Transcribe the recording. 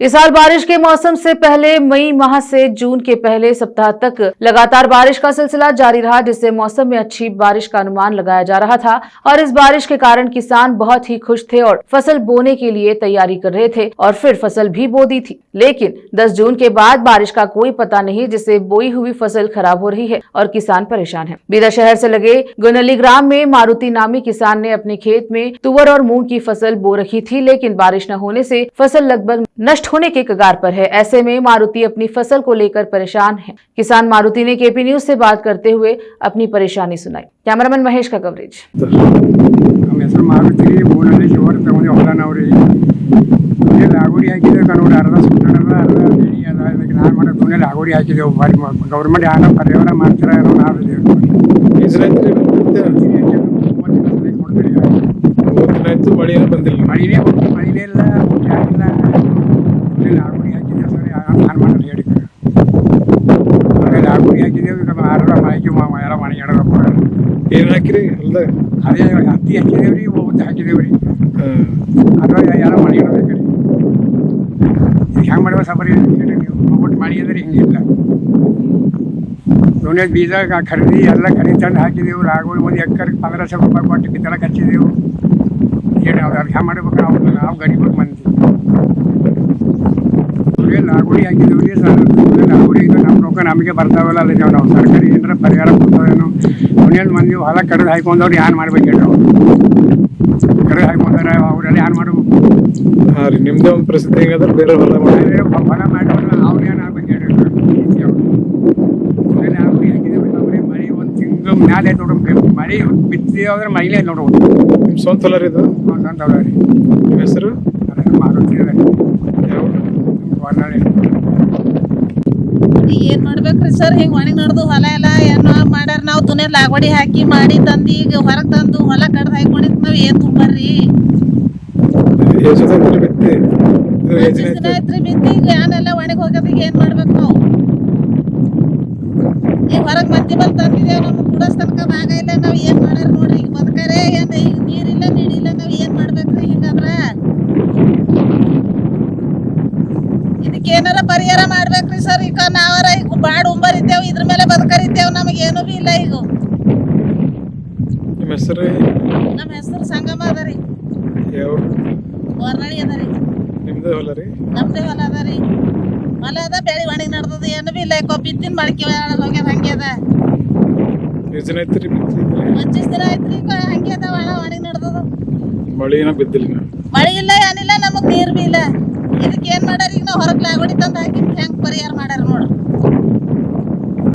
इस साल बारिश के मौसम से पहले मई माह से जून के पहले सप्ताह तक लगातार बारिश का सिलसिला जारी रहा, जिससे मौसम में अच्छी बारिश का अनुमान लगाया जा रहा था और इस बारिश के कारण किसान बहुत ही खुश थे और फसल बोने के लिए तैयारी कर रहे थे और फिर फसल भी बो दी थी। लेकिन 10 जून के बाद बारिश का कोई पता नहीं, जिससे बोई हुई फसल खराब हो रही है और किसान परेशान है। बीदर शहर से लगे गुनली ग्राम में मारुति नामी किसान ने अपने खेत में तुवर और मूंग की फसल बो रखी थी, लेकिन बारिश न होने से फसल लगभग नष्ट होने के कगार पर है। ऐसे में मारुति अपनी फसल को लेकर परेशान है। किसान मारुति ने केपी न्यूज से बात करते हुए अपनी परेशानी सुनाई। कैमरामैन महेश का कवरेज। ನಮ್ಮ ಹೆಸರು ಮಾರುತಿ ಬೋನಲ್ಲಿ ಶಿವರ್ ತಗೊಂಡು ಹೊಲನವ್ರಿ ಲಾಗೋಡಿ ಹಾಕಿದ್ರೆ ನೋಡಿ ಅರ್ಧ ಸುತ್ತಣದ ಅರ್ಧ ಬೆಳಿ ಅದ ಇದಕ್ಕೆ ನಾನು ಮಾಡೋ ತುಣೆಲಿ ಲಾಗೋಡಿ ಹಾಕಿದೆವು ಬಾರಿ ಗೌರ್ಮೆಂಟ್ ಯಾರೋ ಪರಿಹಾರ ಮಾಡ್ತಾರೆ ಅನ್ನೋ ನಾವು ಮಳಿನೇ ಬಂದಿಲ್ಲ, ಮಳಿನೇ ಇಲ್ಲ ಹಾಕಿಲ್ಲ ಲಾಗೋಡಿ ಹಾಕಿದ್ದೇವೆ ಸರಿ ನಾನು ಮಾಡೋದು ಹೇಳಿ ಲಾಗೋಡಿ ಹಾಕಿದ್ದೇವೆ ಈಗ ಅರ್ಧ ಮಾಹಿತಿ ಎಲ್ಲ ಮನೆಗೆಡದ ಏನ್ ಹಾಕಿರಿ ಹೊಲ್ದಾಗ? ಅದೇ ಹತ್ತಿ ಹಾಕಿದೇವ್ರಿ ಒತ್ತು ಹಾಕಿದೇವ್ರಿ ಅದ್ರಾಗ ಎಲ್ಲ ಮಳೆ ಇಡಬೇಕ್ರಿ ಈಗ ಹೆಂಗೆ ಮಾಡುವ ಸಬರಿ ಹೇಳ್ರಿ ನೀವು ಹೋಗ್ಬಿಟ್ಟು ಮಾಡಿ ಅಂದ್ರೆ ಹಿಂಗಿಲ್ಲ ನೋಡ್ಯ ಬೀಜ ಖರೀದಿ ಎಲ್ಲ ಖರೀದಿ ತಂದು ಹಾಕಿದೆವು ರಾಗೋಳಿ ಒಂದು ಎಕರೆಗೆ 1500 ರೂಪಾಯಿ ಕೊಟ್ಟು ಬಿತ್ತಲಕ್ಕೆ ಹಚ್ಚಿದೆವು ಹೇಳಿ ಅವ್ರು ಅದು ಹೆಂಗೆ ಮಾಡ್ಬೇಕು ನಾವು ಗರೀಬರು ಮಂದಿ ಲಾಗೋಡಿ ಹಾಕಿದೇವ್ರಿ ಲಾಗೋಡಿ ಇದು ನಮ್ಮ ರೊಕ್ಕ ನಮಗೆ ಬರ್ತಾವಲ್ಲ ಅಲ್ಲಿ ನಾವು ಸರ್ಕಾರಿ ಏನಾರ ಪರಿಹಾರ ಕೊಡ್ತಾವೇನೋ ಒಂದೇನು ಮಂದಿ ಹೊಲ ಕರೆದು ಹಾಕೊಂಡವ್ರು ಏನು ಮಾಡ್ಬೇಕು ಹೇಳ್ರಿ ಅವ್ರು ಕರೆದು ಹಾಕೊಂಡಾರ ಅವರೆಲ್ಲ ಏನು ಮಾಡ್ಬೇಕು? ಹಾಂ ರೀ, ನಿಮ್ದೇ ಒಂದು ಪರಿಸ್ಥಿತಿ ಹೆಂಗಂದ್ರೆ ಬೇರೆ ಹೊಲ ಹೊಲ ಮಾಡಿದ್ರೆ ಅವ್ರು ಏನು ಆಗ್ಬೇಕು ಹೇಳ್ರಿ ಲಾಗೋಡಿ ಹಾಕಿದೇವ್ರಿ ಅವ್ರಿ ಮಳೆ ಒಂದು ತಿಂಗಳು ಮ್ಯಾಲೆ ನೋಡ್ರಿ ಮಳೆ ಬಿತ್ತಿದ್ರೆ ಮೈಲೇ ನೋಡ್ಬೋದು. ನಿಮ್ಮ ಸ್ವಂತ ಹೊಲ ರೀ ಇದು? ಸ್ವಂತ ಹೊಲ ರೀ. ನಿಮ್ಮ ಹೆಸರು? ಮಾರುತಿ ಯಾವ ಹೊನ್ನಾಳಿ. ಏನ್ ಮಾಡ್ಬೇಕ್ರಿ ಸರ್, ಹಿಂಗ್ ಒಣಗಿ ನಡ್ದು ಹೊಲ ಎಲ್ಲ ಏನೋ ಮಾಡ್ಯಾರ. ನಾವು ತುನೆ ಲಾಗೋಡಿ ಹಾಕಿ ಮಾಡಿ ತಂದು ಈಗ ಹೊರಗೆ ತಂದು ಹೊಲ ಕಡ್ದು ಹಾಕೊಂಡಿದ್ ನಾವ್ ಏನ್ ತುಂಬರ್ರಿ ಬಿತ್ತಿ ದಿನ ಐತ್ರಿ ಬಿತ್ತಿ ಈಗ ಏನೆಲ್ಲ ಒಣಗಿ ಹೋಗ್ಯದ. ಈಗ ಏನ್ ಮಾಡ್ಬೇಕು ನಾವು? ಈಗ ಹೊರಗ್ ಮಂದಿ ಬಂದು ತಂದಿದ್ದೇವ್, ನಮ್ಗೆ ಕುಡಸ್ ತನಕ ಭಾಗ ಇಲ್ಲ. ನಾವ್ ಏನ್ ಮಾಡ್ಯಾರ ನೋಡ್ರಿ, ಈಗ ಬದುಕರೆ ಏನ್ ಈಗ ನೀರಿಲ್ಲ ನೀಡಿಲ್ಲ. ನಾವ್ ಏನ್ ಮಾಡ್ಬೇಕ್ರಿ ಹಿಂಗಂದ್ರ? ಇದಕ್ಕೆ ಏನಾರ ಪರಿಹಾರ ಮಾಡ್ಬೇಕ್ರಿ ಸರ್. ಈಗ ನಾವರ ಈಗ ಬಾಡ್ ಉಂಬರಿದ್ದೇವ್, ಇದ್ರ ಮೇಲೆ ಬದುಕರಿದ್ದೇವ್, ನಮಗೆ ಏನೂ ಬಿ ಇಲ್ಲ. ಈಗ ನಿಮ್ಮ ಹೆಸರು? ನಮ್ಮ ಹೆಸರು ಸಂಗಮ ಅದ ರೀ, ಯಾವ ಹೊರ್ನಳಿ ಅದ ರೀ. ನಿಮ್ದೇ ಹೊಲ ರೀ? ನಮ್ದೇ ಹೊಲ ಅದ ರೀ. ಹೊಲ ಅದ, ಬೆಳಿ ಒಣಗಿ ನಡ್ದದ, ಏನು ಬಿ ಇಲ್ಲ. ಬಿತ್ತಿನ ಮಡಿಕೆ ಹೋಗ್ಯದ, ಹಂಗೆ ಅದ. ಎಷ್ಟು ದಿನ ಐತ್ರಿ ಬಿತ್ತಿದ್ರಿ? 25 ದಿನ ಐತ್ರಿ. ಈಗ ಹಂಗೆ ಅದ, ಒಣಗಿ ನಡ್ದದ. ಮಳಿ ಏನೋ ಬಿದ್ದಿಲ್ಲ? ಮಳಿ ಇಲ್ಲ, ಏನಿಲ್ಲ, ನಮಗ್ ನೀರ್ ಬಿ ಇಲ್ಲ. ಇದಕ್ಕೆ ಏನ್ ಮಾಡ್ಯಾರ? ಈಗ ನಾವು ಹೊರಗ್ ಲಾಗೋಡಿ ತಂದು ಹಾಕಿ ಹೆಂಗ್ ಪರಿಹಾರ ಮಾಡ್ಯಾರ?